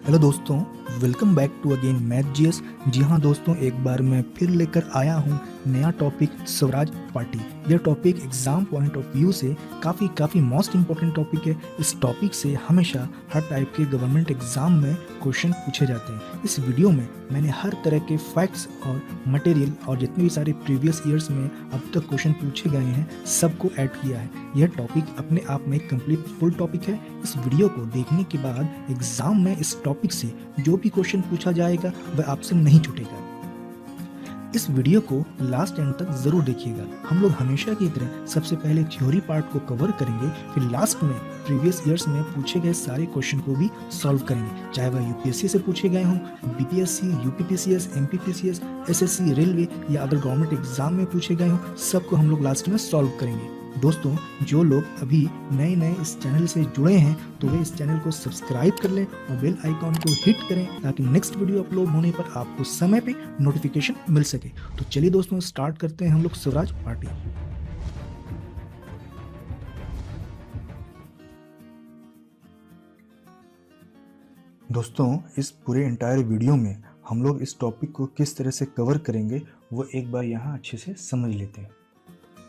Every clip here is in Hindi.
हेलो दोस्तों, welcome back to again Math GS. जी हाँ दोस्तों, एक बार मैं फिर लेकर आया हूँ नया टॉपिक स्वराज पार्टी। यह topic exam point of view से काफ़ी मोस्ट इंपॉर्टेंट टॉपिक है। इस टॉपिक से हमेशा हर टाइप के गवर्नमेंट एग्जाम में क्वेश्चन पूछे जाते हैं। इस वीडियो में मैंने हर तरह के फैक्ट्स और मटेरियल और जितने भी सारे प्रीवियस ईयर्स में अब तक क्वेश्चन पूछे गए हैं सबको ऐड किया है। यह टॉपिक अपने आप में कंप्लीट फुल टॉपिक है। इस वीडियो को देखने के बाद एग्जाम में इस टॉपिक से जो भी क्वेश्चन पूछा जाएगा वह आपसे नहीं छूटेगा। इस वीडियो को लास्ट एंड तक जरूर देखिएगा। हम लोग हमेशा की तरह सबसे पहले थ्योरी पार्ट को कवर करेंगे, फिर लास्ट में प्रीवियस ईयर्स में पूछे गए सारे क्वेश्चन को भी सॉल्व करेंगे, चाहे वह यूपीएससी से पूछे गए हों, BPSC, UPPCS, MPPCS, SSC, railway या अदर गवर्नमेंट एग्जाम में पूछे गए हों, सबको हम लोग लास्ट में सॉल्व करेंगे। दोस्तों, जो लोग अभी नए इस चैनल से जुड़े हैं तो वे इस चैनल को सब्सक्राइब कर लें और बेल आइकॉन को हिट करें ताकि नेक्स्ट वीडियो अपलोड होने पर आपको समय पे नोटिफिकेशन मिल सके। तो चलिए दोस्तों, स्टार्ट करते हैं हम लोग स्वराज पार्टी। दोस्तों, इस पूरे एंटायर वीडियो में हम लोग इस टॉपिक को किस तरह से कवर करेंगे वो एक बार यहाँ अच्छे से समझ लेते हैं।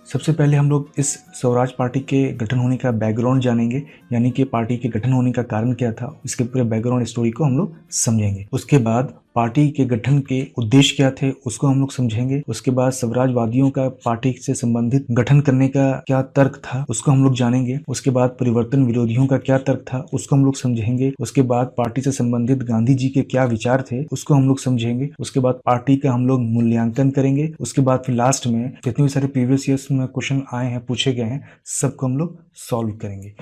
सबसे पहले हम लोग इस स्वराज पार्टी के गठन होने का बैकग्राउंड जानेंगे, यानी कि पार्टी के गठन होने का कारण क्या था, इसके पूरे बैकग्राउंड स्टोरी को हम लोग समझेंगे। उसके बाद पार्टी के गठन के उद्देश्य क्या थे उसको हम लोग समझेंगे। उसके बाद स्वराजवादियों का पार्टी से संबंधित गठन करने का क्या तर्क था उसको हम लोग जानेंगे। उसके बाद परिवर्तन विरोधियों का क्या तर्क था उसको हम लोग समझेंगे। उसके बाद पार्टी से संबंधित गांधी जी के क्या विचार थे उसको हम लोग समझेंगे। उसके बाद पार्टी का हम लोग मूल्यांकन करेंगे। उसके बाद फिर लास्ट में जितने भी सारे प्रीवियस ईयर्स में क्वेश्चन आए हैं, पूछे गए हैं, सबको हम लोग सॉल्व करेंगे।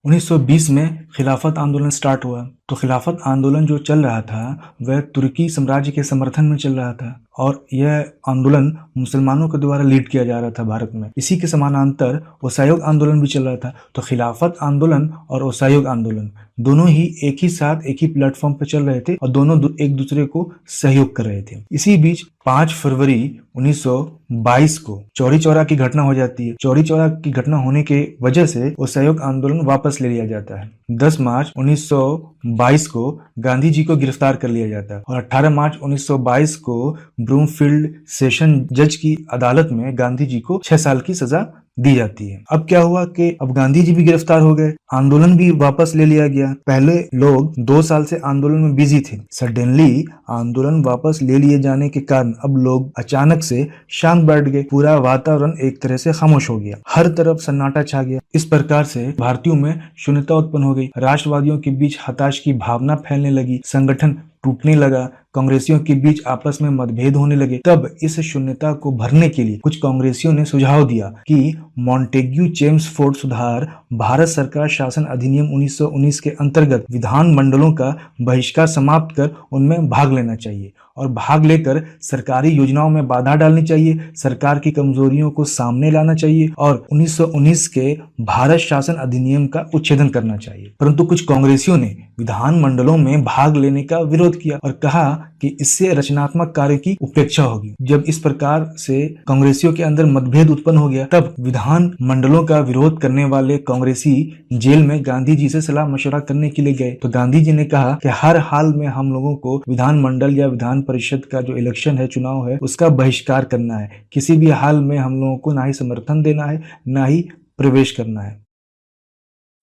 1920 में खिलाफत आंदोलन स्टार्ट हुआ। तो खिलाफत आंदोलन जो चल रहा था वह तुर्की साम्राज्य के समर्थन में चल रहा था और यह आंदोलन मुसलमानों के द्वारा लीड किया जा रहा था भारत में। इसी के समानांतर असहयोग आंदोलन भी चल रहा था। तो खिलाफत आंदोलन और असहयोग आंदोलन दोनों ही एक ही साथ एक ही प्लेटफॉर्म पर चल रहे थे और दोनों एक दूसरे को सहयोग कर रहे थे। इसी बीच 5 फरवरी 1922 को चौरी चौरा की घटना हो जाती है। चौरी चौरा की घटना होने के वजह से असहयोग आंदोलन वापस ले लिया जाता है। 10 मार्च 1922 को गांधी जी को गिरफ्तार कर लिया जाता है और 18 मार्च 1922 को ब्रूमफील्ड सेशन जज की अदालत में गांधी जी को 6 साल की सजा दी जाती है। अब क्या हुआ कि अब गांधी जी भी गिरफ्तार हो गए, आंदोलन भी वापस ले लिया गया। पहले लोग 2 साल से आंदोलन में बिजी थे। सडनली आंदोलन वापस ले लिए जाने के कारण अब लोग अचानक से शांत बैठ गए। पूरा वातावरण एक तरह से खामोश हो गया, हर तरफ सन्नाटा छा गया। इस प्रकार से भारतीयों में शून्यता उत्पन्न हो गई। राष्ट्रवादियों के बीच हताश की भावना फैलने लगी, संगठन टूटने लगा, कांग्रेसियों के बीच आपस में मतभेद होने लगे। तब इस शून्यता को भरने के लिए कुछ कांग्रेसियों ने सुझाव दिया कि मॉन्टेग्यू चेम्सफोर्ड सुधार भारत सरकार शासन अधिनियम 1919 के अंतर्गत विधान मंडलों का बहिष्कार समाप्त कर उनमें भाग लेना चाहिए और भाग लेकर सरकारी योजनाओं में बाधा डालनी चाहिए, सरकार की कमजोरियों को सामने लाना चाहिए और 1919 के भारत शासन अधिनियम का उच्छेदन करना चाहिए। परंतु कुछ कांग्रेसियों ने विधान मंडलों में भाग लेने का विरोध किया और कहा कि इससे रचनात्मक कार्य की उपेक्षा होगी। जब इस प्रकार से कांग्रेसियों के अंदर मतभेद उत्पन्न हो गया तब विधान मंडलों का विरोध करने वाले कांग्रेसी जेल में गांधी जी से सलाह मशवरा करने के लिए गए। तो गांधी जी ने कहा कि हर हाल में हम लोगों को विधान मंडल या विधान परिषद का जो इलेक्शन है, चुनाव है, उसका बहिष्कार करना है। किसी भी हाल में हम लोगों को ना ही समर्थन देना है ना ही प्रवेश करना है।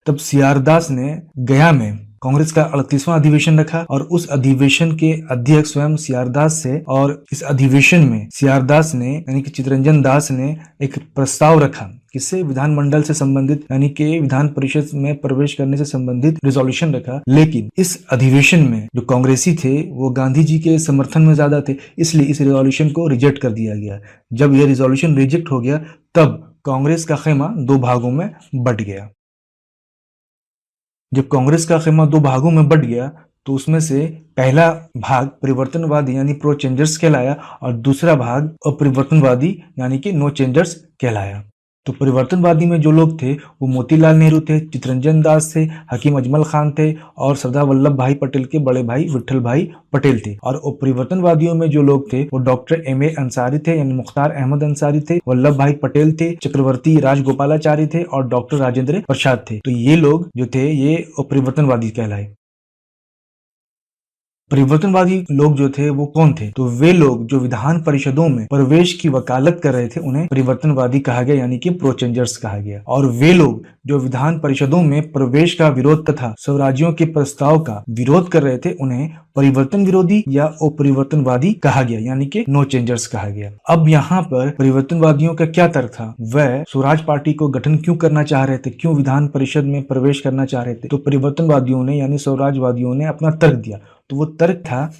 तब सियारदास ने गया में कांग्रेस का 38वां अधिवेशन रखा और उस अधिवेशन के अध्यक्ष स्वयं सियारदास से, और इस अधिवेशन में सियारदास ने यानी कि चितरंजन दास ने एक प्रस्ताव रखा, किससे, विधानमंडल से संबंधित यानी कि विधान परिषद में प्रवेश करने से संबंधित रिजोल्यूशन रखा। लेकिन इस अधिवेशन में जो कांग्रेसी थे वो गांधी जी के समर्थन में ज्यादा थे, इसलिए इस रिजोल्यूशन को रिजेक्ट कर दिया गया। जब यह रिजोल्यूशन रिजेक्ट हो गया तब कांग्रेस का खेमा 2 भागों में बंट गया। जब कांग्रेस का खेमा 2 भागों में बंट गया तो उसमें से पहला भाग परिवर्तनवादी यानी प्रो चेंजर्स कहलाया और दूसरा भाग अपरिवर्तनवादी यानी कि नो चेंजर्स कहलाया। तो परिवर्तनवादी में जो लोग थे वो मोतीलाल नेहरू थे, चितरंजन दास थे, हकीम अजमल खान थे और सरदार वल्लभ भाई पटेल के बड़े भाई विठल भाई पटेल थे। और परिवर्तनवादियों में जो लोग थे वो डॉक्टर M.A. अंसारी थे यानी मुख्तार अहमद अंसारी थे, वल्लभ भाई पटेल थे, चक्रवर्ती राजगोपालाचारी थे और डॉक्टर राजेंद्र प्रसाद थे। तो ये लोग जो थे ये परिवर्तनवादी कहलाए। परिवर्तनवादी लोग जो थे वो कौन थे? तो वे लोग जो विधान परिषदों में प्रवेश की वकालत कर रहे थे उन्हें परिवर्तनवादी कहा गया, यानी कि प्रो चेंजर्स कहा गया। और वे लोग जो विधान परिषदों में प्रवेश का विरोध तथा स्वराज्यों के प्रस्ताव का विरोध कर रहे थे उन्हें परिवर्तन विरोधी या अपरिवर्तनवादी कहा गया, यानी कि नो चेंजर्स कहा गया। अब यहाँ पर परिवर्तनवादियों का क्या तर्क था? वह स्वराज पार्टी को गठन क्यों करना चाह रहे थे, क्यों विधान परिषद में प्रवेश करना चाह रहे थे? तो परिवर्तनवादियों ने यानी स्वराजवादियों ने अपना तर्क दिया। तो वो तर्क था,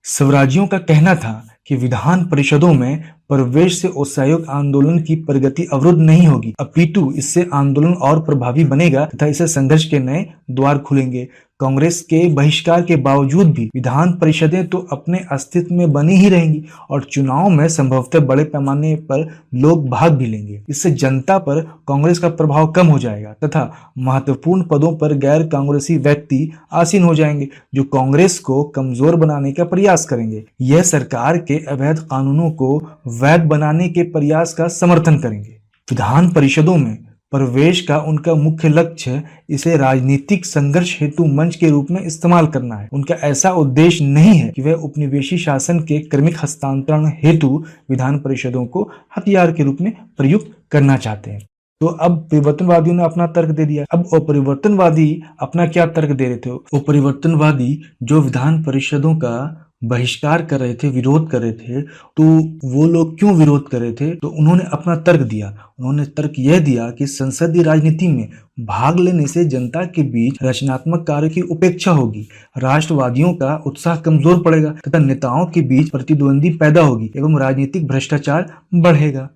स्वराजियों का कहना था कि विधान परिषदों में प्रवेश से असहयोग आंदोलन की प्रगति अवरुद्ध नहीं होगी, अपितु इससे आंदोलन और प्रभावी बनेगा तथा इससे संघर्ष के नए द्वार खुलेंगे। कांग्रेस के बहिष्कार के बावजूद भी विधान परिषदें तो अपने अस्तित्व में बनी ही रहेंगी और चुनाव में संभवतः बड़े पैमाने पर लोग भाग भी लेंगे। इससे जनता पर कांग्रेस का प्रभाव कम हो जाएगा तथा महत्वपूर्ण पदों पर गैर कांग्रेसी व्यक्ति आसीन हो जाएंगे जो कांग्रेस को कमजोर बनाने का प्रयास करेंगे। यह सरकार के अवैध कानूनों को वैध बनाने के प्रयास का समर्थन करेंगे। विधान परिषदों में प्रवेश का उनका मुख्य लक्ष्य इसे राजनीतिक संघर्ष हेतु मंच के रूप में इस्तेमाल करना है। उनका ऐसा उद्देश्य नहीं है कि वह उपनिवेशी शासन के क्रमिक हस्तांतरण हेतु विधान परिषदों को हथियार के रूप में प्रयुक्त करना चाहते हैं। तो अब परिवर्तनवादियों ने अपना तर्क दे दिया। अब अपरिवर्तनवादी अपना क्या तर्क दे रहे थे? अपरिवर्तनवादी जो विधान परिषदों का बहिष्कार कर रहे थे, विरोध कर रहे थे, तो वो लोग क्यों विरोध कर रहे थे? तो उन्होंने अपना तर्क दिया। उन्होंने तर्क यह दिया कि संसदीय राजनीति में भाग लेने से जनता के बीच रचनात्मक कार्य की उपेक्षा होगी, राष्ट्रवादियों का उत्साह कमजोर पड़ेगा तथा नेताओं के बीच प्रतिद्वंदी पैदा होगी एवं राजनीतिक भ्रष्टाचार बढ़ेगा।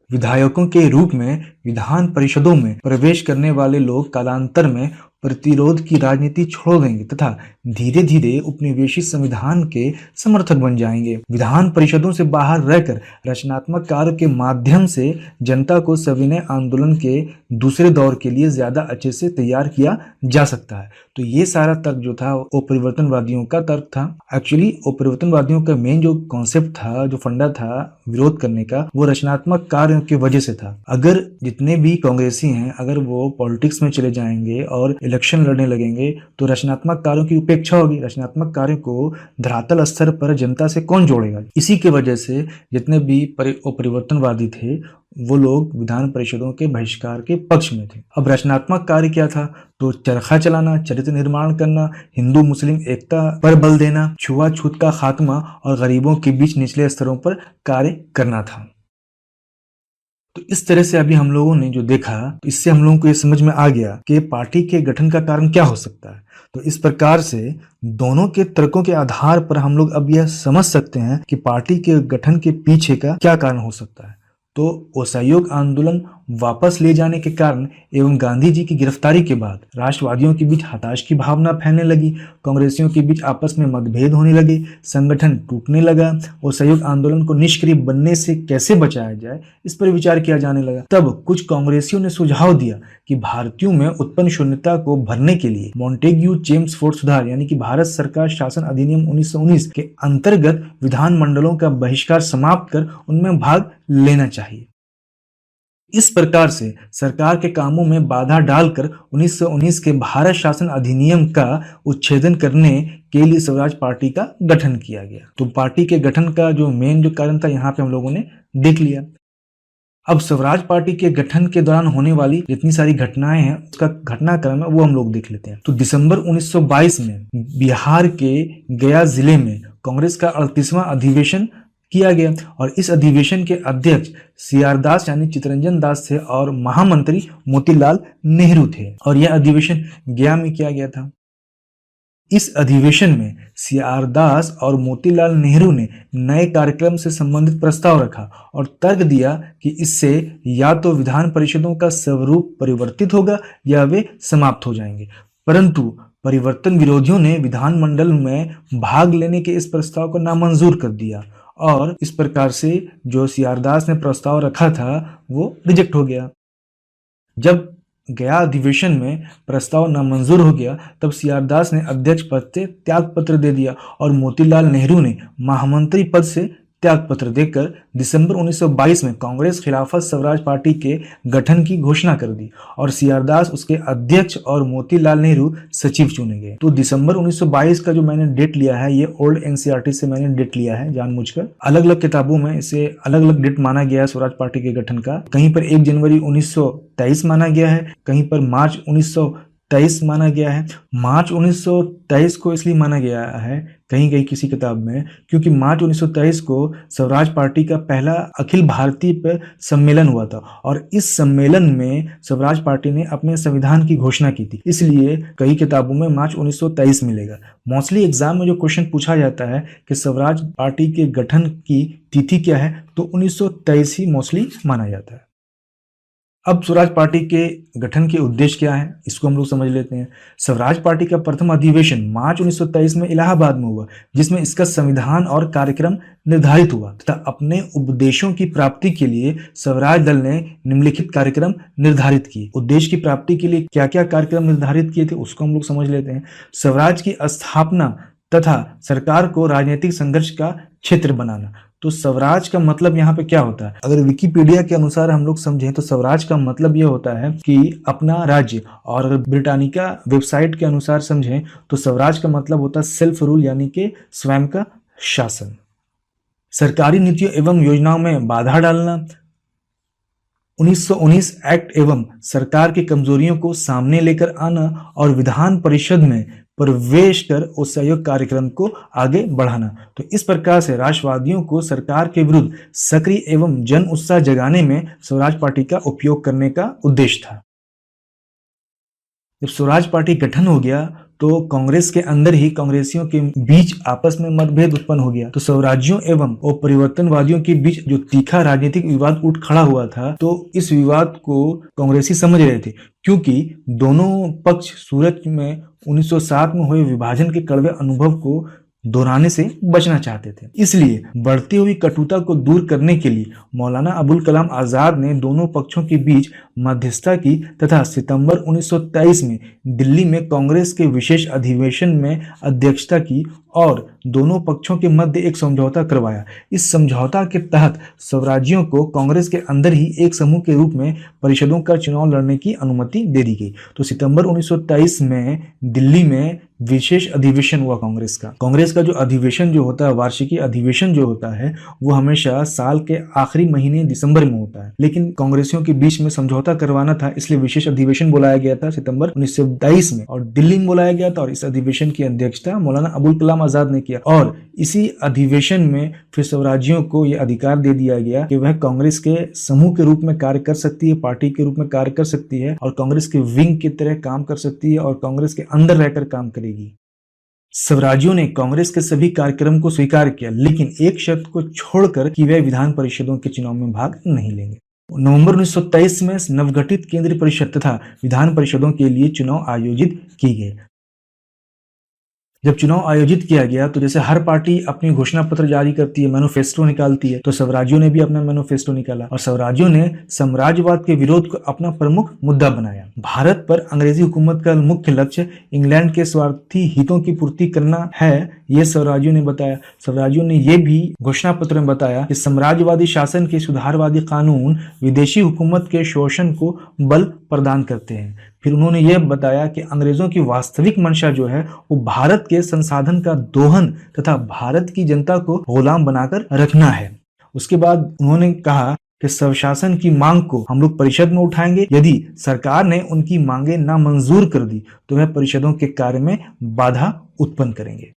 विधायकों के रूप में विधान परिषदों में प्रवेश करने वाले लोग कालांतर में प्रतिरोध की राजनीति छोड़ देंगे तथा धीरे धीरे उपनिवेशी संविधान के समर्थक बन जाएंगे। विधान परिषदों से बाहर रहकर रचनात्मक कार्य के माध्यम से जनता को सविनय आंदोलन के दूसरे दौर के लिए ज्यादा अच्छे से तैयार किया जा सकता है। तो ये सारा तर्क जो था वो परिवर्तनवादियों का तर्क था। एक्चुअली परिवर्तनवादियों का मेन जो कॉन्सेप्ट था, जो फंडा था विरोध करने का, वो रचनात्मक कार्य की वजह से था। अगर जितने भी कांग्रेसी हैं अगर वो पॉलिटिक्स में चले जाएंगे और इलेक्शन लड़ने लगेंगे तो रचनात्मक कार्यों की उपेक्षा होगी। रचनात्मक कार्यों को धरातल स्तर पर जनता से कौन जोड़ेगा? इसी के वजह से जितने भी परिवर्तनवादी थे वो लोग विधान परिषदों के बहिष्कार के पक्ष में थे। अब रचनात्मक कार्य क्या था? तो चरखा चलाना, चरित्र निर्माण करना, हिंदू मुस्लिम एकता पर बल देना, छुआछूत का खात्मा और गरीबों के बीच निचले स्तरों पर कार्य करना था। तो इस तरह से अभी हम लोगों ने जो देखा, इससे हम लोगों को ये समझ में आ गया कि पार्टी के गठन का कारण क्या हो सकता है। तो इस प्रकार से दोनों के तर्कों के आधार पर हम लोग अब यह समझ सकते हैं कि पार्टी के गठन के पीछे का क्या कारण हो सकता है। तो असहयोग आंदोलन वापस ले जाने के कारण एवं गांधी जी की गिरफ्तारी के बाद राष्ट्रवादियों के बीच हताश की भावना फैलने लगी, कांग्रेसियों के बीच आपस में मतभेद होने लगे, संगठन टूटने लगा। असहयोग आंदोलन को निष्क्रिय बनने से कैसे बचाया जाए इस पर विचार किया जाने लगा। तब कुछ कांग्रेसियों ने सुझाव दिया कि भारतीयों में उत्पन्न शून्यता को भरने के लिए मॉन्टेग्यू चेम्सफोर्ड सुधार यानी कि भारत सरकार शासन अधिनियम 1919 के अंतर्गत विधानमंडलों का बहिष्कार समाप्त कर उनमें भाग लेना चाहिए। इस प्रकार से सरकार के कामों में बाधा डालकर 1919 के भारत शासन अधिनियम का उच्छेदन करने के लिए स्वराज पार्टी का गठन किया गया। तो पार्टी के गठन का जो मेन जो कारण था यहाँ पे हम लोगों ने देख लिया। अब स्वराज पार्टी के गठन के दौरान होने वाली जितनी सारी घटनाएं हैं उसका घटनाक्रम है वो हम लोग देख लेते हैं। तो दिसंबर 1922 में बिहार के गया जिले में कांग्रेस का 38वां अधिवेशन किया गया और इस अधिवेशन के अध्यक्ष सीआर दास यानी चितरंजन दास थे और महामंत्री मोतीलाल नेहरू थे और यह अधिवेशन गया में किया गया था। इस अधिवेशन में सीआर दास और मोतीलाल नेहरू ने नए कार्यक्रम से संबंधित प्रस्ताव रखा और तर्क दिया कि इससे या तो विधान परिषदों का स्वरूप परिवर्तित होगा या वे समाप्त हो जाएंगे। परंतु परिवर्तन विरोधियों ने विधानमंडल में भाग लेने के इस प्रस्ताव को नामंजूर कर दिया और इस प्रकार से जो सीआर दास ने प्रस्ताव रखा था वो रिजेक्ट हो गया। जब गया अधिवेशन में प्रस्ताव नामंजूर हो गया तब सीआर दास ने अध्यक्ष पद से त्याग पत्र दे दिया और मोतीलाल नेहरू ने महामंत्री पद से त्याग पत्र देकर दिसंबर 1922 में कांग्रेस खिलाफत स्वराज पार्टी के गठन की घोषणा कर दी और सीआर दास उसके अध्यक्ष और मोतीलाल नेहरू सचिव चुने गए। तो दिसंबर 1922 का जो मैंने डेट लिया है, ये ओल्ड एनसीईआरटी से मैंने डेट लिया है जानबूझकर। अलग अलग किताबों में इसे अलग अलग डेट माना गया है स्वराज पार्टी के गठन का। कहीं पर 1 जनवरी 1923 माना गया है, कहीं पर मार्च 1923 माना गया है। मार्च 1923 को इसलिए माना गया है कहीं कहीं किसी किताब में, क्योंकि मार्च 1923 को स्वराज पार्टी का पहला अखिल भारतीय सम्मेलन हुआ था और इस सम्मेलन में स्वराज पार्टी ने अपने संविधान की घोषणा की थी, इसलिए कई किताबों में मार्च 1923 मिलेगा। मोस्टली एग्जाम में जो क्वेश्चन पूछा जाता है कि स्वराज पार्टी के गठन की तिथि क्या है, तो 1923 ही मोस्टली माना जाता है। अब स्वराज पार्टी के गठन के उद्देश्य क्या है, इसको हम लोग समझ लेते हैं। स्वराज पार्टी का प्रथम अधिवेशन मार्च 1923 में इलाहाबाद में हुआ, जिसमें इसका संविधान और कार्यक्रम निर्धारित हुआ तथा अपने उपदेशों की प्राप्ति के लिए स्वराज दल ने निम्नलिखित कार्यक्रम निर्धारित किए। उद्देश्य की प्राप्ति के लिए क्या क्या कार्यक्रम निर्धारित किए थे, उसको हम लोग समझ लेते हैं। स्वराज की स्थापना तथा सरकार को राजनीतिक संघर्ष का क्षेत्र बनाना। तो स्वराज का मतलब यहाँ पे क्या होता है, अगर विकिपीडिया के अनुसार हम लोग समझें तो स्वराज का मतलब ये होता है कि अपना राज्य, और अगर ब्रिटानिका वेबसाइट के अनुसार समझें तो स्वराज का मतलब होता है सेल्फ रूल, यानी कि स्वयं का शासन। सरकारी नीतियों एवं योजनाओं में बाधा डालना। 1919 एक्ट एवं सरकार की कमजोरियों को सामने लेकर आना और विधान परिषद में प्रवेश कर उस सहयोग कार्यक्रम को आगे बढ़ाना। तो इस प्रकार से राष्ट्रवादियों को सरकार के विरुद्ध सक्रिय एवं जन उत्साह जगाने में स्वराज पार्टी का उपयोग करने का उद्देश्य था। जब स्वराज पार्टी गठन हो गया तो कांग्रेस के अंदर ही कांग्रेसियों के बीच आपस में मतभेद उत्पन्न हो गया। तो स्वराज्यों एवं परिवर्तनवादियों के बीच जो तीखा राजनीतिक विवाद उठ खड़ा हुआ था, तो इस विवाद को कांग्रेसी समझ रहे थे, क्योंकि दोनों पक्ष सूरत में 1907 में हुए विभाजन के कड़वे अनुभव को दोहराने से बचना चाहते थे। इसलिए बढ़ती हुई कटुता को दूर करने के लिए मौलाना अबुल कलाम आजाद ने दोनों पक्षों के बीच मध्यस्थता की तथा सितंबर 1923 में दिल्ली में कांग्रेस के विशेष अधिवेशन में अध्यक्षता की और दोनों पक्षों के मध्य एक समझौता करवाया। इस समझौता के तहत स्वराज्यों को कांग्रेस के अंदर ही एक समूह के रूप में परिषदों का चुनाव लड़ने की अनुमति दे दी गई। तो सितंबर 1923 में दिल्ली में विशेष अधिवेशन हुआ कांग्रेस का। कांग्रेस का जो अधिवेशन जो होता है, वार्षिकी अधिवेशन जो होता है, वो हमेशा साल के आखिरी महीने दिसंबर में होता है, लेकिन कांग्रेसियों के बीच में समझौता करवाना था, इसलिए विशेष अधिवेशन बुलाया गया था सितंबर 1923 में और दिल्ली में बुलाया गया था। और इस अधिवेशन की अध्यक्षता मौलाना अबुल कलाम आजाद ने किया और इसी अधिवेशन में फिर स्वराज्यों को यह अधिकार दे दिया गया कि वह कांग्रेस के समूह के रूप में कार्य कर सकती है, पार्टी के रूप में कार्य कर सकती है और कांग्रेस के विंग की तरह काम कर सकती है और कांग्रेस के अंदर रहकर काम करेगी। स्वराज्यों ने कांग्रेस के सभी कार्यक्रम को स्वीकार किया, लेकिन एक शर्त को छोड़कर कि वे विधान परिषदों के चुनाव में भाग नहीं लेंगे। नवंबर 1923 में नवगठित केंद्रीय परिषद तथा विधान परिषदों के लिए चुनाव आयोजित किए गए। जब चुनाव आयोजित किया गया तो जैसे हर पार्टी अपनी घोषणा पत्र जारी करती है, मैनिफेस्टो निकालती है, तो स्वराज्यों ने भी अपना मैनिफेस्टो निकाला और स्वराज्यों ने साम्राज्यवाद के विरोध को अपना प्रमुख मुद्दा बनाया। भारत पर अंग्रेजी हुकूमत का मुख्य लक्ष्य इंग्लैंड के स्वार्थी हितों की पूर्ति करना है, ये स्वराज्यों ने बताया। स्वराज्यों ने यह भी घोषणा पत्र में बताया कि साम्राज्यवादी शासन के सुधारवादी कानून विदेशी हुकूमत के शोषण को बल प्रदान करते हैं। फिर उन्होंने यह बताया कि अंग्रेजों की वास्तविक मंशा जो है वो भारत के संसाधन का दोहन तथा भारत की जनता को गुलाम बनाकर रखना है। उसके बाद उन्होंने कहा कि स्वशासन की मांग को हम लोग परिषद में उठाएंगे, यदि सरकार ने उनकी मांगे नामंजूर कर दी तो वह परिषदों के कार्य में बाधा उत्पन्न करेंगे।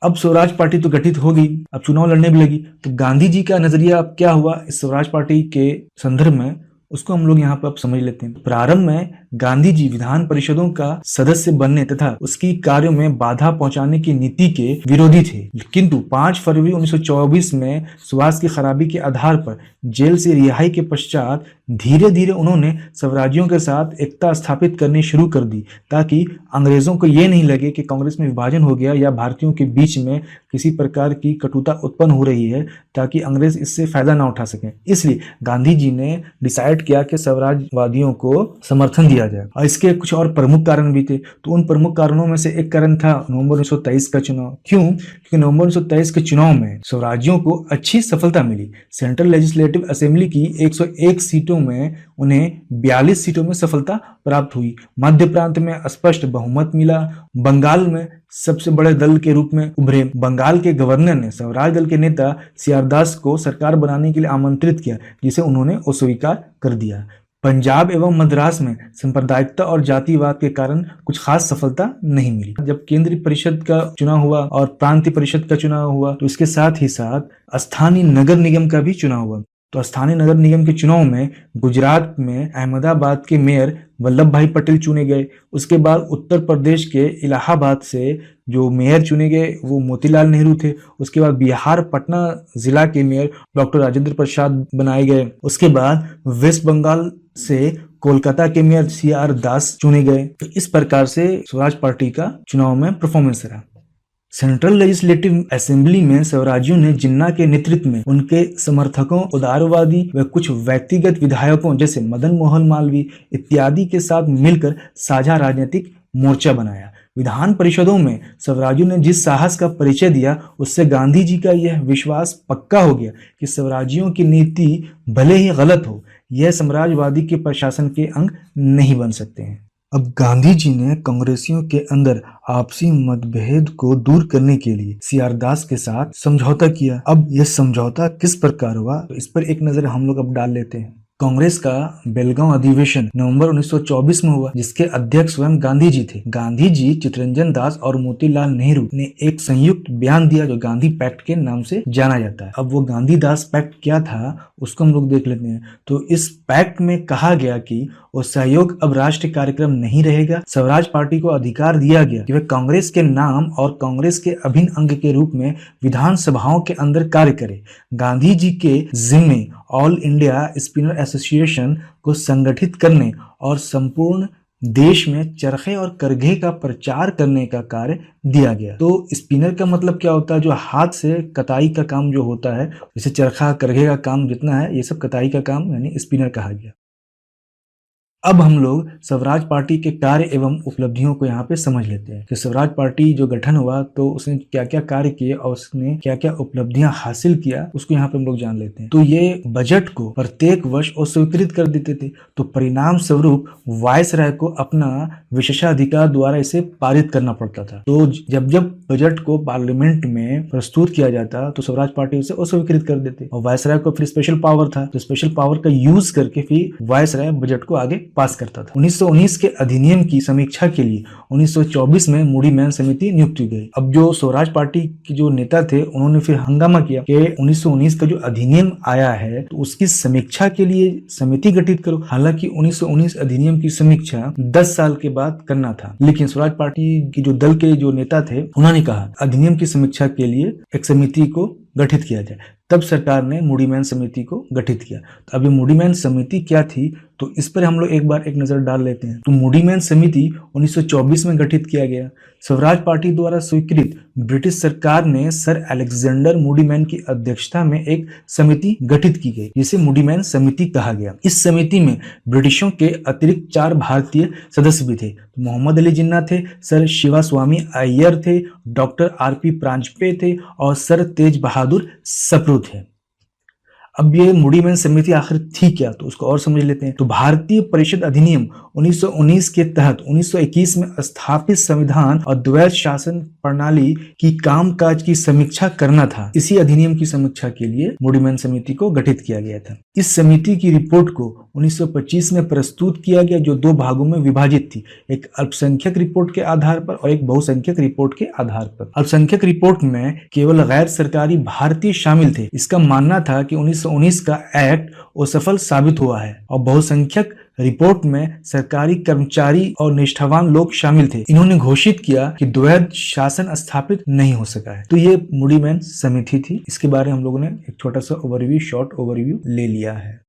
अब स्वराज पार्टी तो गठित हो गई, अब चुनाव लड़ने भी लगी, तो गांधी जी का नजरिया अब क्या हुआ इस स्वराज पार्टी के संदर्भ में, उसको हम लोग यहाँ पर अब समझ लेते हैं। प्रारंभ में गांधी जी विधान परिषदों का सदस्य बनने तथा उसकी कार्यों में बाधा पहुंचाने की नीति के विरोधी थे, किंतु 5 फरवरी 1924 में स्वास्थ्य की खराबी के आधार पर जेल से रिहाई के पश्चात धीरे धीरे उन्होंने स्वराज्यों के साथ एकता स्थापित करनी शुरू कर दी, ताकि अंग्रेजों को ये नहीं लगे कि कांग्रेस में विभाजन हो गया या भारतीयों के बीच में किसी प्रकार की कटुता उत्पन्न हो रही है, ताकि अंग्रेज इससे फायदा ना उठा सकें। इसलिए गांधी जी ने डिसाइड किया कि स्वराजवादियों को समर्थन दिया किया जाए। और इसके कुछ और प्रमुख कारण भी थे। तो उन प्रमुख कारणों में से एक कारण था नवंबर 1923 का चुनाव। क्यों? क्योंकि नवंबर 1923 के चुनाव में स्वराज्यों को अच्छी सफलता मिली। सेंट्रल लेजिस्लेटिव असेंबली की 101 सीटों में उन्हें 42 सीटों में सफलता प्राप्त हुई। मध्य प्रांत में स्पष्ट बहुमत मिला। बंगाल में सबसे बड़े दल के रूप में उभरे। बंगाल के गवर्नर ने स्वराज दल के नेता सीआर दास को सरकार बनाने के लिए आमंत्रित किया, जिसे उन्होंने अस्वीकार कर दिया। पंजाब एवं मद्रास में सांप्रदायिकता और जातिवाद के कारण कुछ खास सफलता नहीं मिली। जब केंद्रीय परिषद का चुनाव हुआ और प्रांतीय परिषद का चुनाव हुआ, तो इसके साथ ही साथ स्थानीय नगर निगम का भी चुनाव हुआ। तो स्थानीय नगर निगम के चुनाव में गुजरात में अहमदाबाद के मेयर वल्लभ भाई पटेल चुने गए। उसके बाद उत्तर प्रदेश के इलाहाबाद से जो मेयर चुने गए वो मोतीलाल नेहरू थे। उसके बाद बिहार पटना जिला के मेयर डॉक्टर राजेंद्र प्रसाद बनाए गए। उसके बाद वेस्ट बंगाल से कोलकाता के मेयर सीआर दास चुने गए। तो इस प्रकार से स्वराज पार्टी का चुनाव में परफॉर्मेंस रहा। सेंट्रल लेजिस्लेटिव असेंबली में स्वराज्यों ने जिन्ना के नेतृत्व में उनके समर्थकों, उदारवादी व कुछ व्यक्तिगत विधायकों जैसे मदन मोहन मालवीय इत्यादि के साथ मिलकर साझा राजनीतिक मोर्चा बनाया। विधान परिषदों में स्वराज्यों ने जिस साहस का परिचय दिया, उससे गांधी जी का यह विश्वास पक्का हो गया कि स्वराज्यों की नीति भले ही गलत हो, यह साम्राज्यवादी के प्रशासन के अंग नहीं बन सकते हैं। अब गांधी जी ने कांग्रेसियों के अंदर आपसी मतभेद को दूर करने के लिए सीआर दास के साथ समझौता किया। अब यह समझौता किस प्रकार हुआ, तो इस पर एक नजर हम लोग अब डाल लेते हैं। कांग्रेस का बेलगांव अधिवेशन नवंबर 1924 में हुआ, जिसके अध्यक्ष स्वयं गांधी जी थे। गांधी जी, चित्तरंजन दास और मोतीलाल नेहरू ने एक संयुक्त बयान दिया जो गांधी पैक्ट के नाम से जाना जाता है। अब वो गांधी दास पैक्ट क्या था उसको हम लोग देख लेते हैं। तो इस पैक्ट में कहा गया कि वो सहयोग अब राष्ट्रीय कार्यक्रम नहीं रहेगा। स्वराज पार्टी को अधिकार दिया गया कि वे कांग्रेस के नाम और कांग्रेस के अभिन्न अंग के रूप में विधानसभाओं के अंदर कार्य करे। गांधी जी के जिम्मे ऑल इंडिया स्पिनर एसोसिएशन को संगठित करने और संपूर्ण देश में चरखे और करघे का प्रचार करने का कार्य दिया गया। तो स्पिनर का मतलब क्या होता है? जो हाथ से कताई का काम जो होता है, जैसे चरखा करघे का काम जितना है, ये सब कताई का काम यानी स्पिनर कहा गया। अब हम लोग स्वराज पार्टी के कार्य एवं उपलब्धियों को यहाँ पे समझ लेते हैं कि स्वराज पार्टी जो गठन हुआ तो उसने क्या क्या कार्य किए और उसने क्या क्या उपलब्धियां हासिल किया, उसको यहाँ पे हम लोग जान लेते हैं। तो ये बजट को प्रत्येक वर्ष अस्वीकृत कर देते थे। तो परिणाम स्वरूप वायसराय को अपना विशेषाधिकार द्वारा इसे पारित करना पड़ता था। तो जब जब बजट को पार्लियामेंट में प्रस्तुत किया जाता तो स्वराज पार्टी उसे अस्वीकृत कर देते और वायसराय को फिर स्पेशल पावर था, तो स्पेशल पावर का यूज करके फिर वायसराय बजट को आगे पास करता था। 1919 के अधिनियम की समीक्षा के लिए 1924 में मूडीमैन समिति नियुक्त की गई। अब जो स्वराज पार्टी के जो नेता थे उन्होंने फिर हंगामा किया कि 1919 का जो अधिनियम आया है तो उसकी समीक्षा के लिए समिति गठित करो। हालांकि 1919 अधिनियम की समीक्षा 10 साल के बाद करना था, लेकिन स्वराज पार्टी की जो दल के जो नेता थे उन्होंने कहा अधिनियम की समीक्षा के लिए एक समिति को गठित किया जाए। तब सरकार ने मूडीमैन समिति को गठित किया। तो अभी मूडीमैन समिति क्या थी तो इस पर हम लोग एक नजर डाल लेते हैं। तो मूडीमैन समिति 1924 में गठित किया गया। स्वराज पार्टी द्वारा स्वीकृत ब्रिटिश सरकार ने सर अलेक्जेंडर मूडीमैन की अध्यक्षता में एक समिति गठित की गई, जिसे मूडीमैन समिति कहा गया। इस समिति में ब्रिटिशों के अतिरिक्त 4 भारतीय सदस्य भी थे। तो मोहम्मद अली जिन्ना थे, सर शिवास्वामी अय्यर थे, डॉक्टर आरपी प्रांजपे थे और सर तेज बहादुर सप्रू थे। अब ये मूडीमैन समिति आखिर थी क्या, तो उसको और समझ लेते हैं। तो भारतीय परिषद अधिनियम 1919 के तहत 1921 में स्थापित संविधान और द्वैध शासन प्रणाली की कामकाज की समीक्षा करना था। इसी अधिनियम की समीक्षा के लिए मूडीमैन समिति को गठित किया गया था। इस समिति की रिपोर्ट को 1925 में प्रस्तुत किया गया, जो 2 भागों में विभाजित थी, एक अल्पसंख्यक रिपोर्ट के आधार पर और एक बहुसंख्यक रिपोर्ट के आधार पर। अल्पसंख्यक रिपोर्ट में केवल गैर सरकारी भारतीय शामिल थे। इसका मानना था कि 1919 का एक्ट असफल साबित हुआ है। और बहुसंख्यक रिपोर्ट में सरकारी कर्मचारी और निष्ठावान लोग शामिल थे। इन्होंने घोषित किया कि द्वैध शासन स्थापित नहीं हो सका है। तो ये मूडीमैन समिति थी। इसके बारे में हम लोगों ने एक छोटा सा शॉर्ट ओवरव्यू ले लिया है।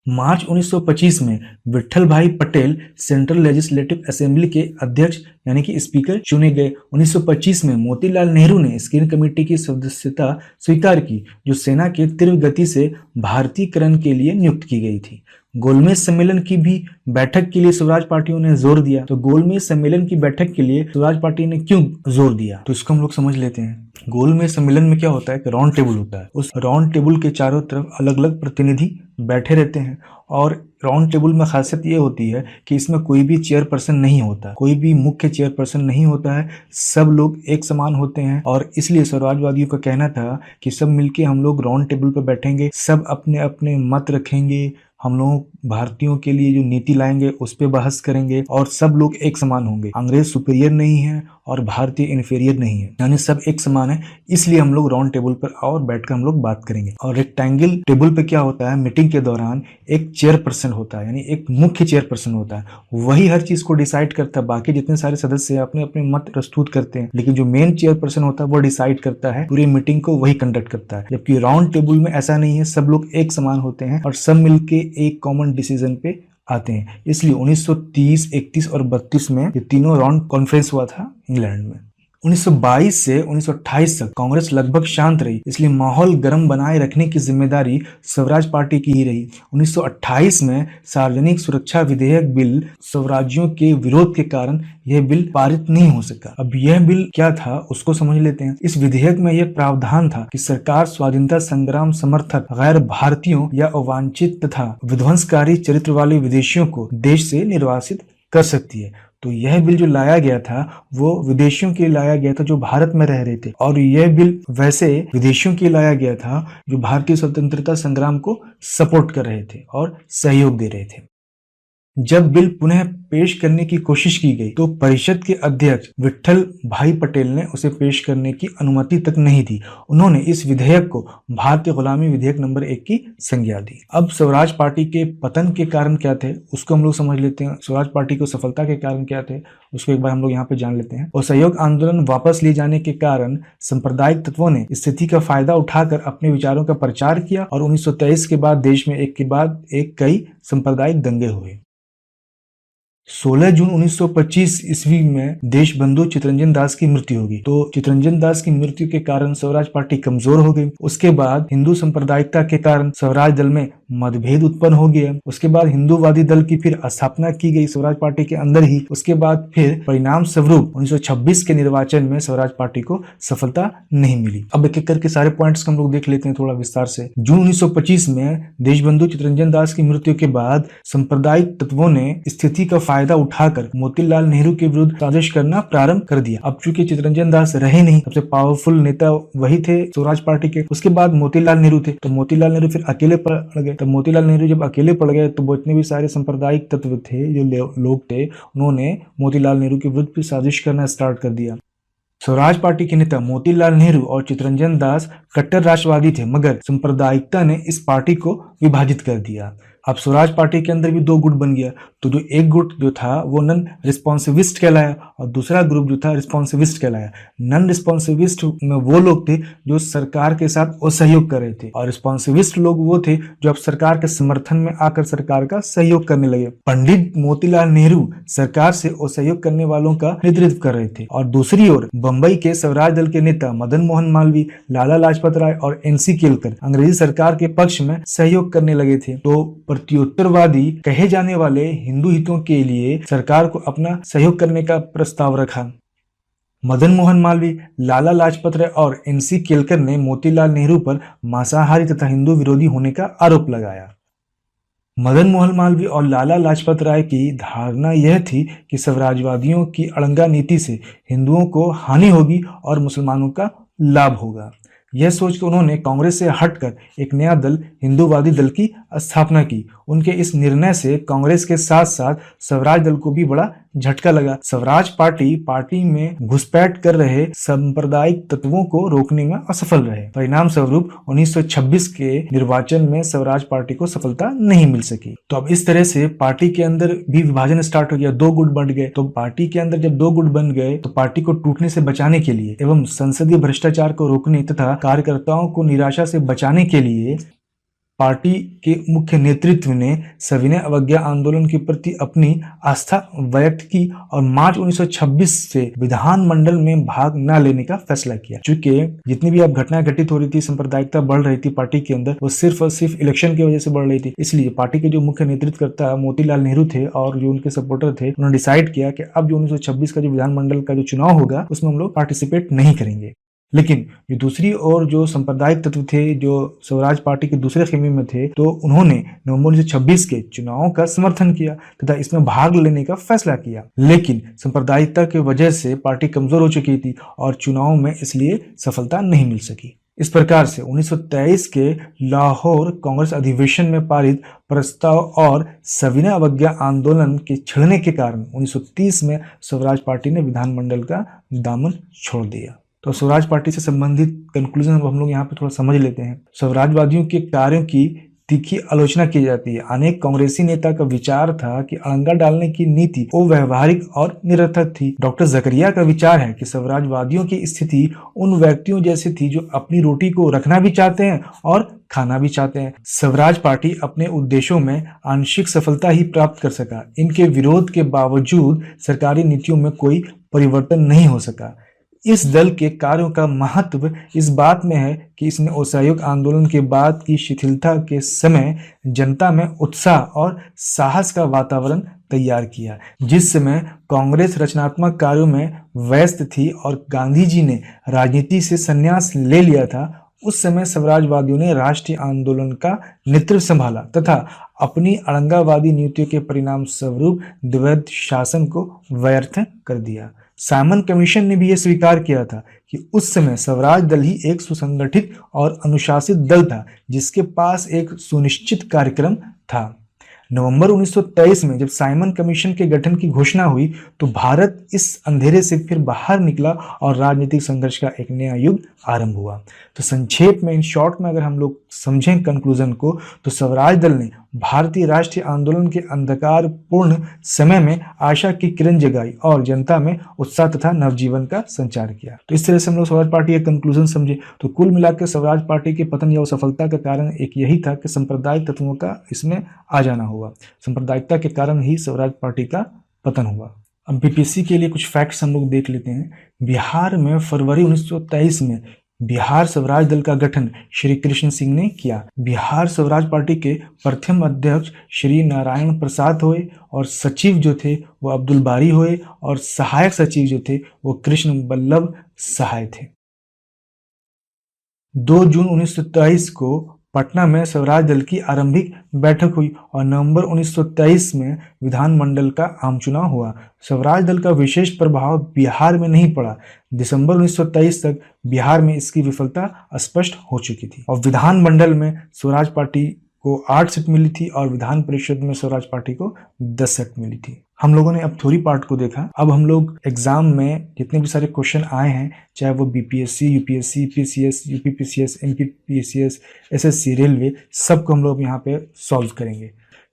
मार्च 1925 में विट्ठल भाई पटेल सेंट्रल लेजिस्लेटिव असेंबली के अध्यक्ष यानी कि स्पीकर चुने गए। 1925 में मोतीलाल नेहरू ने स्क्रीनिंग कमेटी की सदस्यता स्वीकार की, जो सेना के तीव्र गति से भारतीयकरण के लिए नियुक्त की गई थी। गोलमेज सम्मेलन की भी बैठक के लिए स्वराज पार्टियों ने जोर दिया। तो गोलमेज सम्मेलन की बैठक के लिए स्वराज पार्टी ने क्यों जोर दिया, तो इसको हम लोग समझ लेते हैं। गोलमेज सम्मेलन में क्या होता है कि राउंड टेबल होता है। उस राउंड टेबल के चारों तरफ अलग अलग प्रतिनिधि बैठे रहते हैं और राउंड टेबल में खासियत ये होती है कि इसमें कोई भी चेयरपर्सन नहीं होता, कोई भी मुख्य चेयरपर्सन नहीं होता है, सब लोग एक समान होते हैं। और इसलिए स्वराजवादियों का कहना था कि सब मिलके हम लोग राउंड टेबल पर बैठेंगे, सब अपने अपने मत रखेंगे, हम लोग भारतीयों के लिए जो नीति लाएंगे उस पर बहस करेंगे और सब लोग एक समान होंगे। अंग्रेज सुपीरियर नहीं है और भारतीय इन्फीरियर नहीं है, यानी सब एक समान है। इसलिए हम लोग राउंड टेबल पर और बैठकर हम लोग बात करेंगे। और रेक्टेंगल टेबल पे क्या होता है, मीटिंग के दौरान एक चेयरपर्सन होता है, यानी एक मुख्य चेयरपर्सन होता है, वही हर चीज को डिसाइड करता है। बाकी जितने सारे सदस्य अपने अपने मत प्रस्तुत करते हैं, लेकिन जो मेन चेयरपर्सन होता है वो डिसाइड करता है, पूरी मीटिंग को वही कंडक्ट करता है। जबकि राउंड टेबल में ऐसा नहीं है, सब लोग एक समान होते हैं और सब मिलके एक कॉमन डिसीजन पे आते हैं। इसलिए 1930, 31 और 32 में ये तीनों राउंड कॉन्फ्रेंस हुआ था इंग्लैंड में। 1922 से 1928 तक कांग्रेस लगभग शांत रही, इसलिए माहौल गर्म बनाए रखने की जिम्मेदारी स्वराज पार्टी की ही रही। 1928 में सार्वजनिक सुरक्षा विधेयक बिल स्वराज्यों के विरोध के कारण यह बिल पारित नहीं हो सका। अब यह बिल क्या था उसको समझ लेते हैं। इस विधेयक में यह प्रावधान था कि सरकार स्वाधीनता संग्राम समर्थक गैर भारतीयों या अवांछित तथा विध्वंसकारी चरित्र वाले विदेशियों को देश से निर्वासित कर सकती है। तो यह बिल जो लाया गया था वो विदेशियों के लिए लाया गया था जो भारत में रह रहे थे, और यह बिल वैसे विदेशियों के लिए लाया गया था जो भारतीय स्वतंत्रता संग्राम को सपोर्ट कर रहे थे और सहयोग दे रहे थे। जब बिल पुनः पेश करने की कोशिश की गई तो परिषद के अध्यक्ष विट्ठल भाई पटेल ने उसे पेश करने की अनुमति तक नहीं दी। उन्होंने इस विधेयक को भारतीय गुलामी विधेयक नंबर 1 की संज्ञा दी। अब स्वराज पार्टी के पतन के कारण क्या थे उसको हम लोग समझ लेते हैं। स्वराज पार्टी को सफलता के कारण क्या थे उसको एक बार हम लोग यहाँ पे जान लेते हैं। असहयोग आंदोलन वापस लिए जाने के कारण सांप्रदायिक तत्वों ने स्थिति का फायदा उठाकर अपने विचारों का प्रचार किया और 1923 के बाद देश में एक के बाद एक कई सांप्रदायिक दंगे हुए। 16 जून 1925 ईस्वी में देशबंधु चितरंजन दास की मृत्यु होगी। तो चितरंजन दास की मृत्यु के कारण स्वराज पार्टी कमजोर हो गई। उसके बाद हिंदू सांप्रदायिकता के कारण स्वराज दल में मतभेद उत्पन्न हो गया। उसके बाद हिंदूवादी दल की फिर स्थापना की गई स्वराज पार्टी के अंदर ही। उसके बाद फिर परिणाम स्वरूप 1926 के निर्वाचन में स्वराज पार्टी को सफलता नहीं मिली। अब एक एक करके सारे पॉइंट्स हम लोग देख लेते हैं थोड़ा विस्तार से। जून 1925 में देशबंधु चितरंजन दास की मृत्यु के बाद सांप्रदायिक तत्वों ने स्थिति का फायदा उठाकर मोतीलाल नेहरू के विरुद्ध साजिश करना प्रारंभ कर दिया। अब चूंकि चितरंजन दास रहे नहीं, सबसे पावरफुल नेता वही थे स्वराज पार्टी के। उसके बाद मोतीलाल नेहरू थे, तो मोतीलाल नेहरू फिर अकेले पड़ गए। तो मोतीलाल नेहरू जब अकेले पड़ गए तो जितने भी सारे सांप्रदायिक तत्व थे, जो लोग थे, उन्होंने मोतीलाल नेहरू के विरुद्ध फिर साजिश करना स्टार्ट कर दिया। स्वराज पार्टी के नेता मोतीलाल नेहरू और चितरंजन दास कट्टर राष्ट्रवादी थे, मगर सांप्रदायिकता ने इस पार्टी को विभाजित कर दिया। अब स्वराज पार्टी के अंदर भी दो गुट बन गया। तो जो एक गुट जो था वो नन रिस्पॉन्सिविस्ट कहलाया और दूसरा ग्रुप जो था रिस्पॉन्सिविस्ट कहलाया। नन रिस्पॉन्सिविस्ट में वो लोग थे जो सरकार के साथ असहयोग कर रहे थे, और रिस्पॉन्सिविस्ट लोग वो थे जो अब सरकार के समर्थन में आकर सरकार का सहयोग करने लगे। पंडित मोतीलाल नेहरू सरकार से असहयोग करने वालों का नेतृत्व कर रहे थे, और दूसरी ओर बंबई के स्वराज दल के नेता मदन मोहन मालवीय, लाला लाजपत राय और एनसी केलकर अंग्रेजी सरकार के पक्ष में सहयोग करने लगे थे। तो प्रत्युत्तरवादी कहे जाने वाले हिंदू हितों के लिए सरकार को अपना सहयोग करने का प्रस्ताव रखा। मदन मोहन मालवीय, लाला लाजपत राय और एनसी केलकर ने मोतीलाल नेहरू पर मांसाहारी तथा हिंदू विरोधी होने का आरोप लगाया। मदन मोहन मालवीय और लाला लाजपत राय की धारणा यह थी कि स्वराजवादियों की अड़ंगा नीति से हिंदुओं को हानि होगी और मुसलमानों का लाभ होगा। यह सोचकर उन्होंने कांग्रेस से हटकर एक नया दल हिंदूवादी दल की स्थापना की। उनके इस निर्णय से कांग्रेस के साथ साथ स्वराज दल को भी बड़ा झटका लगा। स्वराज पार्टी में घुसपैठ कर रहे सांप्रदायिक तत्वों को रोकने में असफल रहे। परिणाम स्वरूप 1926 के निर्वाचन में स्वराज पार्टी को सफलता नहीं मिल सकी। तो अब इस तरह से पार्टी के अंदर भी विभाजन स्टार्ट हो गया, दो गुट बन गए। तो पार्टी के अंदर जब दो गुट बन गए तो पार्टी को टूटने से बचाने के लिए एवं संसदीय भ्रष्टाचार को रोकने तथा कार्यकर्ताओं को निराशा से बचाने के लिए पार्टी के मुख्य नेतृत्व ने सविनय अवज्ञा आंदोलन के प्रति अपनी आस्था व्यक्त की और मार्च 1926 से विधानमंडल में भाग न लेने का फैसला किया। चूंकि जितनी भी अब घटनाएं घटित हो रही थी, सांप्रदायिकता बढ़ रही थी पार्टी के अंदर, वो सिर्फ और सिर्फ इलेक्शन की वजह से बढ़ रही थी। इसलिए पार्टी के जो मुख्य नेतृत्वकर्ता मोतीलाल नेहरू थे और जो उनके सपोर्टर थे, उन्होंने डिसाइड किया कि अब जो 1926 का जो विधानमंडल का जो चुनाव होगा उसमें हम लोग पार्टिसिपेट नहीं करेंगे। लेकिन जो दूसरी ओर जो सांप्रदायिक तत्व थे, जो स्वराज पार्टी के दूसरे खेमे में थे, तो उन्होंने नवंबर 1926 के चुनावों का समर्थन किया तथा इसमें भाग लेने का फैसला किया। लेकिन सांप्रदायिकता की वजह से पार्टी कमजोर हो चुकी थी और चुनाव में इसलिए सफलता नहीं मिल सकी। इस प्रकार से 1923 के लाहौर कांग्रेस अधिवेशन में पारित प्रस्ताव और सविनय अवज्ञा आंदोलन के छिड़ने के कारण 1930 में स्वराज पार्टी ने विधानमंडल का दामन छोड़ दिया। तो स्वराज पार्टी से संबंधित कंक्लूजन हम लोग यहाँ पे थोड़ा समझ लेते हैं। स्वराजवादियों के कार्यों की तीखी आलोचना की जाती है। अनेक कांग्रेसी नेता का विचार था कि अड़ंगा डालने की नीति अव्यावहारिक और निरर्थक थी। डॉक्टर जकरिया का विचार है कि स्वराजवादियों की स्थिति उन व्यक्तियों जैसी थी जो अपनी रोटी को रखना भी चाहते हैं और खाना भी चाहते हैं। स्वराज पार्टी अपने उद्देश्यों में आंशिक सफलता ही प्राप्त कर सका। इनके विरोध के बावजूद सरकारी नीतियों में कोई परिवर्तन नहीं हो सका। इस दल के कार्यों का महत्व इस बात में है कि इसने असहयोग आंदोलन के बाद की शिथिलता के समय जनता में उत्साह और साहस का वातावरण तैयार किया। जिस समय कांग्रेस रचनात्मक कार्यों में व्यस्त थी और गांधी जी ने राजनीति से संन्यास ले लिया था, उस समय स्वराजवादियों ने राष्ट्रीय आंदोलन का नेतृत्व संभाला तथा अपनी अड़ंगावादी नीतियों के परिणाम स्वरूप द्वैध शासन को व्यर्थ कर दिया। साइमन कमीशन ने भी यह स्वीकार किया था कि उस समय स्वराज दल ही एक सुसंगठित और अनुशासित दल था जिसके पास एक सुनिश्चित कार्यक्रम था। नवंबर 1923 में जब साइमन कमीशन के गठन की घोषणा हुई तो भारत इस अंधेरे से फिर बाहर निकला और राजनीतिक संघर्ष का एक नया युग आरंभ हुआ। तो संक्षेप में, इन शॉर्ट में अगर हम लोग समझें कंक्लूजन को, तो स्वराज दल ने भारतीय राष्ट्रीय आंदोलन के अंधकार पूर्ण समय में आशा की किरण जगाई और जनता में उत्साह तथा नवजीवन का संचार किया। तो इस तरह से हम लोग स्वराज पार्टी के कंक्लूजन समझे। तो कुल मिलाकर स्वराज पार्टी के पतन या सफलता का कारण एक यही था कि सांप्रदायिक तत्वों का इसमें आ जाना हुआ। सांप्रदायिकता के कारण ही स्वराज पार्टी का पतन हुआ। अब बीपीएससी के लिए कुछ फैक्ट्स हम लोग देख लेते हैं। बिहार में फरवरी 1923 में बिहार स्वराज दल का गठन श्री कृष्ण सिंह ने किया। बिहार स्वराज पार्टी के प्रथम अध्यक्ष श्री नारायण प्रसाद हुए और सचिव जो थे वो अब्दुल बारी हुए और सहायक सचिव जो थे वो कृष्ण बल्लभ सहाय थे। 2 जून 1923 को पटना में स्वराज दल की आरंभिक बैठक हुई और नवंबर 1923 में विधानमंडल का आम चुनाव हुआ। स्वराज दल का विशेष प्रभाव बिहार में नहीं पड़ा। दिसंबर 1923 तक बिहार में इसकी विफलता स्पष्ट हो चुकी थी और विधानमंडल में स्वराज पार्टी को 8 सीट मिली थी और विधान परिषद में स्वराज पार्टी को 10 सीट मिली थी। हम लोगों ने अब थ्योरी पार्ट को देखा। अब हम लोग एग्जाम में जितने भी सारे क्वेश्चन आए हैं, चाहे वो BPSC, UPSC, PCS, UPPCS, MPPCS, SSC, railway, सबको हम लोग यहाँ पे सॉल्व करेंगे।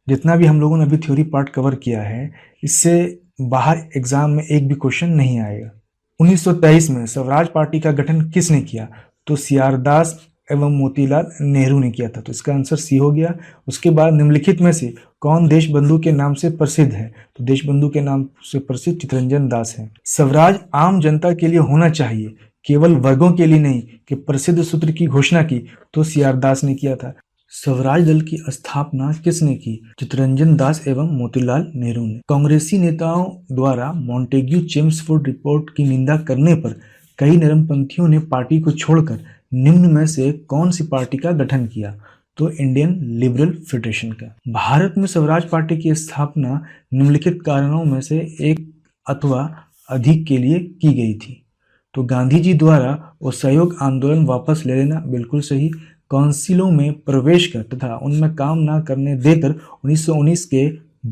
जितना भी हम लोगों ने अभी थ्योरी पार्ट कवर किया है, इससे बाहर एग्जाम में एक भी क्वेश्चन नहीं आएगा। 1923 में स्वराज पार्टी का गठन किसने किया? तो सीआर दास एवं मोतीलाल नेहरू ने किया था। तो इसका आंसर सी हो गया। उसके बाद निम्नलिखित में से कौन देशबंधु के नाम से प्रसिद्ध है? तो देशबंधु के नाम से प्रसिद्ध चित्तरंजन दास है। स्वराज आम जनता के लिए होना चाहिए, केवल वर्गों के लिए नहीं, कि प्रसिद्ध सूत्र की घोषणा की तो सीआर दास ने किया था। स्वराज दल की स्थापना किसने की? चित्तरंजन दास एवं मोतीलाल नेहरू ने। कांग्रेसी नेताओं द्वारा मॉन्टेग्यू चेम्सफोर्ड रिपोर्ट की निंदा करने पर कई नरमपंथियों ने पार्टी को छोड़कर निम्न में से कौन सी पार्टी का गठन किया? तो इंडियन लिबरल फेडरेशन का। भारत में स्वराज पार्टी की स्थापना निम्नलिखित कारणों में से एक अथवा अधिक के लिए की गई थी। तो गांधी जी द्वारा असहयोग आंदोलन वापस ले लेना, बिल्कुल सही। काउंसिलों में प्रवेश कर तथा उनमें काम न करने देकर 1919 के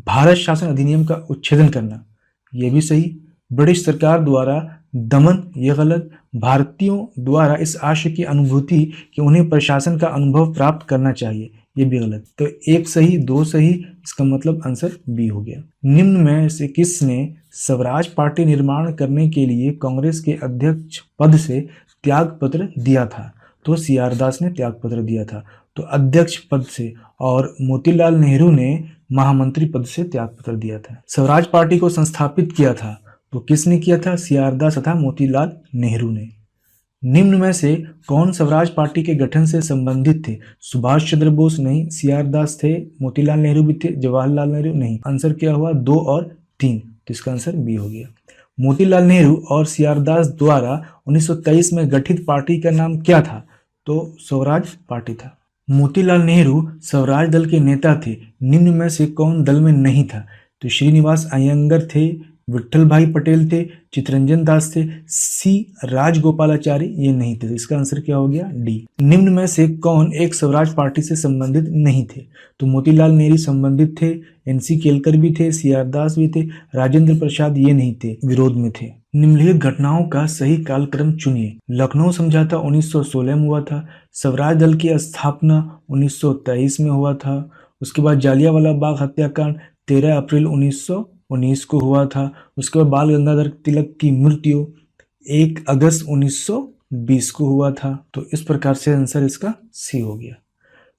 भारत शासन अधिनियम का उच्छेदन करना, यह भी सही। ब्रिटिश सरकार द्वारा दमन, यह गलत। भारतीयों द्वारा इस आशय की अनुभूति कि उन्हें प्रशासन का अनुभव प्राप्त करना चाहिए, ये भी गलत। तो एक सही, 2 सही, इसका मतलब आंसर बी हो गया। निम्न में से किसने स्वराज पार्टी निर्माण करने के लिए कांग्रेस के अध्यक्ष पद से त्याग पत्र दिया था? तो सीआर दास ने त्याग पत्र दिया था। तो अध्यक्ष पद से, और मोतीलाल नेहरू ने महामंत्री पद से त्यागपत्र दिया था। स्वराज पार्टी को संस्थापित किया था तो किसने किया था? CR दास तथा मोतीलाल नेहरू ने। निम्न में से कौन स्वराज पार्टी के गठन से संबंधित थे? सुभाष चंद्र बोस नहीं, CR दास थे, मोतीलाल नेहरू भी थे, जवाहरलाल नेहरू नहीं। आंसर क्या हुआ? 2 और 3, तो इसका आंसर बी हो गया। मोतीलाल नेहरू और CR दास द्वारा 1923 में गठित पार्टी का नाम क्या था? तो स्वराज पार्टी था। मोतीलाल नेहरू स्वराज दल के नेता थे। निम्न में से कौन दल में नहीं था? तो श्रीनिवास अयंगर थे, विट्ठल भाई पटेल थे, चितरंजन दास थे, C राजगोपालाचारी ये नहीं थे। तो इसका आंसर क्या हो गया? डी। निम्न में से कौन एक स्वराज पार्टी से संबंधित नहीं थे? तो मोतीलाल नेहरू संबंधित थे, NC केलकर भी थे, CR दास भी थे, राजेंद्र प्रसाद ये नहीं थे, विरोध में थे। निम्नलिखित घटनाओं का सही कालक्रम चुनिए। लखनऊ समझौता 1916 में हुआ था। स्वराज दल की स्थापना 1923 में हुआ था। उसके बाद जालियांवाला बाग हत्याकांड 13 अप्रैल 1919 को हुआ था। उसके बाद बाल गंगाधर तिलक की मृत्यु 1 अगस्त 1920 को हुआ था। तो इस प्रकार से आंसर इसका सी हो गया।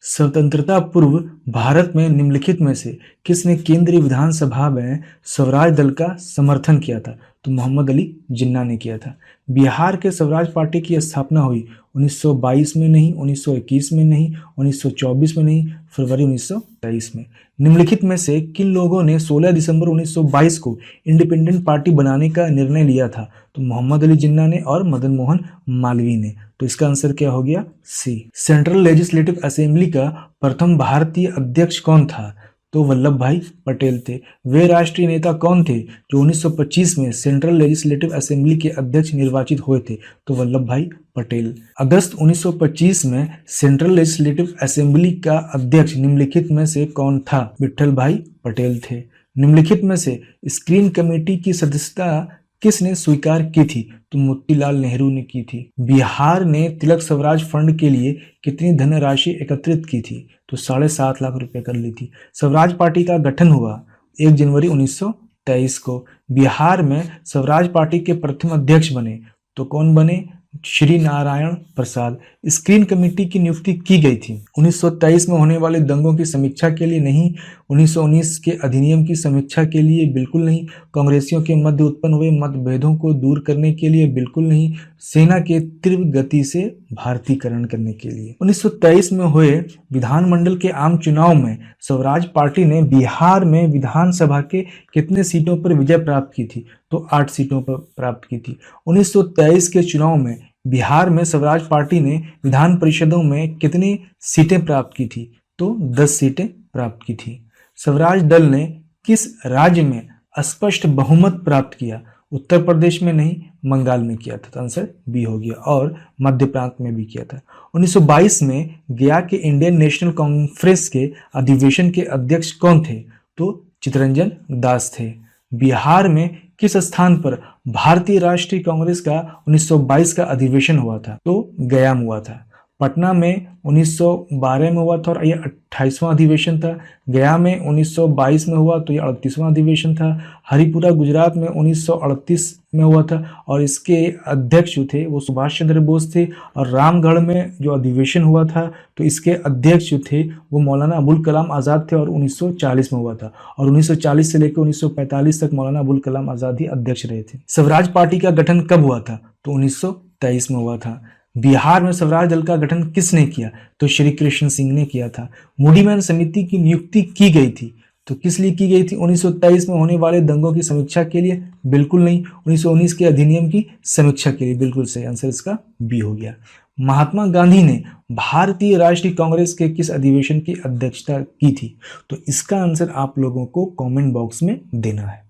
स्वतंत्रता पूर्व भारत में निम्नलिखित में से किसने केंद्रीय विधानसभा में स्वराज दल का समर्थन किया था? तो मोहम्मद अली जिन्ना ने किया था। बिहार के स्वराज पार्टी की स्थापना हुई 1922 में नहीं, 1921 में नहीं, 1924 में नहीं, फरवरी 1923 में। निम्नलिखित में से किन लोगों ने 16 दिसंबर 1922 को इंडिपेंडेंट पार्टी बनाने का निर्णय लिया था? तो मोहम्मद अली जिन्ना ने और मदन मोहन मालवीय ने। तो इसका आंसर क्या हो गया? सी। सेंट्रल लेजिस्लेटिव असेंबली का प्रथम भारतीय अध्यक्ष कौन था? तो वल्लभ भाई पटेल थे। वे राष्ट्रीय नेता कौन थे जो 1925 में सेंट्रल लेजिस्लेटिव असेंबली के अध्यक्ष निर्वाचित हुए थे? तो वल्लभ भाई पटेल। अगस्त 1925 में सेंट्रल लेजिस्लेटिव असेंबली का अध्यक्ष निम्नलिखित में से कौन था? विट्ठल भाई पटेल थे। निम्नलिखित में से स्क्रीन कमेटी की सदस्यता किसने स्वीकार की थी? तो मोतीलाल नेहरू ने की थी। बिहार ने तिलक स्वराज फंड के लिए कितनी धनराशि एकत्रित की थी? तो 7.5 लाख रुपए कर ली थी। स्वराज पार्टी का गठन हुआ 1 जनवरी 1923 को। बिहार में स्वराज पार्टी के प्रथम अध्यक्ष बने तो कौन बने? श्री नारायण प्रसाद। स्क्रीन कमेटी की नियुक्ति की गई थी 1923 में होने वाले दंगों की समीक्षा के लिए नहीं, 1919 के अधिनियम की समीक्षा के लिए बिल्कुल नहीं, कांग्रेसियों के मध्य उत्पन्न हुए मतभेदों को दूर करने के लिए बिल्कुल नहीं, सेना के तीव्र गति से भारतीकरण करने के लिए। 1923 में हुए विधानमंडल के आम चुनाव में स्वराज पार्टी ने बिहार में विधानसभा के कितने सीटों पर विजय प्राप्त की थी? तो 8 सीटों पर प्राप्त की थी। 1923 के चुनाव में बिहार में स्वराज पार्टी ने विधान परिषदों में कितनी सीटें प्राप्त की थी? तो 10 सीटें प्राप्त की थी। स्वराज दल ने किस राज्य में स्पष्ट बहुमत प्राप्त किया? उत्तर प्रदेश में नहीं, बंगाल में किया था। तो आंसर बी हो गया। और मध्य प्रांत में भी किया था। 1922 में गया के इंडियन नेशनल कॉन्फ्रेंस के अधिवेशन के अध्यक्ष कौन थे? तो चितरंजन दास थे। बिहार में किस स्थान पर भारतीय राष्ट्रीय कांग्रेस का 1922 का अधिवेशन हुआ था? तो गया में हुआ था। पटना में 1912 में हुआ था और यह 28वां अधिवेशन था। गया में 1922 में हुआ तो यह 38वां अधिवेशन था। हरिपुरा गुजरात में 1938 में हुआ था और इसके अध्यक्ष जो थे वो सुभाष चंद्र बोस थे। और रामगढ़ में जो अधिवेशन हुआ था तो इसके अध्यक्ष जो थे वो मौलाना अबुल कलाम आज़ाद थे और 1940 में हुआ था। और 1940 से लेकर 1945 तक मौलाना अबुल कलाम आज़ाद ही अध्यक्ष रहे थे। स्वराज पार्टी का गठन कब हुआ था? तो 1923 में हुआ था। बिहार में स्वराज दल का गठन किसने किया? तो श्री कृष्ण सिंह ने किया था। मूडीमैन समिति की नियुक्ति की गई थी तो किस लिए की गई थी? 1923 में होने वाले दंगों की समीक्षा के लिए? बिल्कुल नहीं। 1919 के अधिनियम की समीक्षा के लिए। बिल्कुल सही आंसर इसका बी हो गया। महात्मा गांधी ने भारतीय राष्ट्रीय कांग्रेस के किस अधिवेशन की अध्यक्षता की थी? तो इसका आंसर आप लोगों को कमेंट बॉक्स में देना है।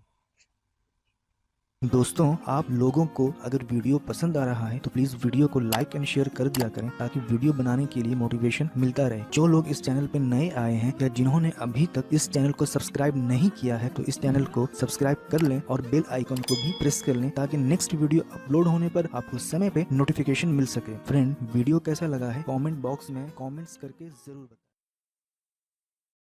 दोस्तों, आप लोगों को अगर वीडियो पसंद आ रहा है तो प्लीज वीडियो को लाइक एंड शेयर कर दिया करें ताकि वीडियो बनाने के लिए मोटिवेशन मिलता रहे। जो लोग इस चैनल पे नए आए हैं या जिन्होंने अभी तक इस चैनल को सब्सक्राइब नहीं किया है तो इस चैनल को सब्सक्राइब कर लें और बेल आइकन को भी प्रेस कर लें ताकि नेक्स्ट वीडियो अपलोड होने पर आपको समय पे नोटिफिकेशन मिल सके। फ्रेंड, वीडियो कैसा लगा है कॉमेंट बॉक्स में कॉमेंट्स करके जरूर बताएं।